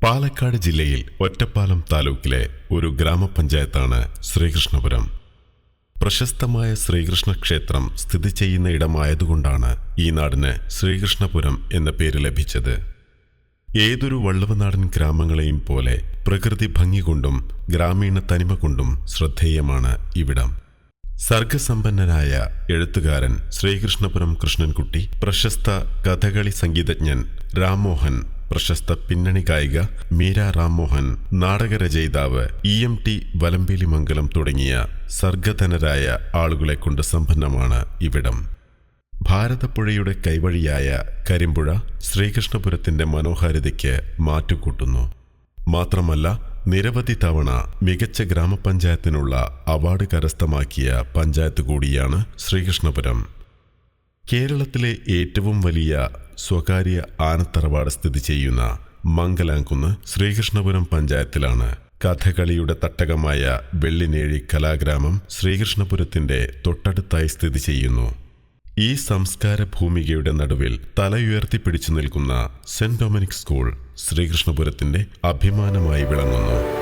പാലക്കാട് ജില്ലയിൽ ഒറ്റപ്പാലം താലൂക്കിലെ ഒരു ഗ്രാമപഞ്ചായത്താണ് ശ്രീകൃഷ്ണപുരം. പ്രശസ്തമായ ശ്രീകൃഷ്ണ ക്ഷേത്രം സ്ഥിതി ചെയ്യുന്ന ഇടമായതുകൊണ്ടാണ് ഈ നാടിന് ശ്രീകൃഷ്ണപുരം എന്ന പേര് ലഭിച്ചത്. ഏതൊരു വള്ളുവനാടൻ ഗ്രാമങ്ങളെയും പോലെ പ്രകൃതി ഭംഗി കൊണ്ടും ഗ്രാമീണ തനിമ കൊണ്ടും ശ്രദ്ധേയമാണ് ഇവിടം. സർഗസമ്പന്നനായ എഴുത്തുകാരൻ ശ്രീകൃഷ്ണപുരം കൃഷ്ണൻകുട്ടി, പ്രശസ്ത കഥകളി സംഗീതജ്ഞൻ രാംമോഹൻ, പ്രശസ്ത പിന്നണി ഗായിക മീര രാംമോഹൻ, നാടകരചയിതാവ് EMT വലമ്പേലിമംഗലം തുടങ്ങിയ സർഗധനരായ ആളുകളെ കൊണ്ട് സമ്പന്നമാണ് ഇവിടം. ഭാരതപ്പുഴയുടെ കൈവഴിയായ കരിമ്പുഴ ശ്രീകൃഷ്ണപുരത്തിന്റെ മനോഹാരിതയ്ക്ക് മാറ്റുകൂട്ടുന്നു. മാത്രമല്ല, നിരവധി തവണ മികച്ച ഗ്രാമപഞ്ചായത്തിനുള്ള അവാർഡ് കരസ്ഥമാക്കിയ പഞ്ചായത്ത് കൂടിയാണ് ശ്രീകൃഷ്ണപുരം. കേരളത്തിലെ ഏറ്റവും വലിയ സ്വകാര്യ ആനത്തറവാട് സ്ഥിതി ചെയ്യുന്ന മംഗലാംകുന്ന് ശ്രീകൃഷ്ണപുരം പഞ്ചായത്തിലാണ്. കഥകളിയുടെ തട്ടകമായ വെള്ളിനേഴി കലാഗ്രാമം ശ്രീകൃഷ്ണപുരത്തിന്റെ തൊട്ടടുത്തായി സ്ഥിതി ചെയ്യുന്നു. ഈ സംസ്കാര ഭൂമികയുടെ നടുവിൽ തലയുയർത്തിപ്പിടിച്ചു നിൽക്കുന്ന സെന്റ് ഡൊമിനിക് സ്കൂൾ ശ്രീകൃഷ്ണപുരത്തിന്റെ അഭിമാനമായി വിളങ്ങുന്നു.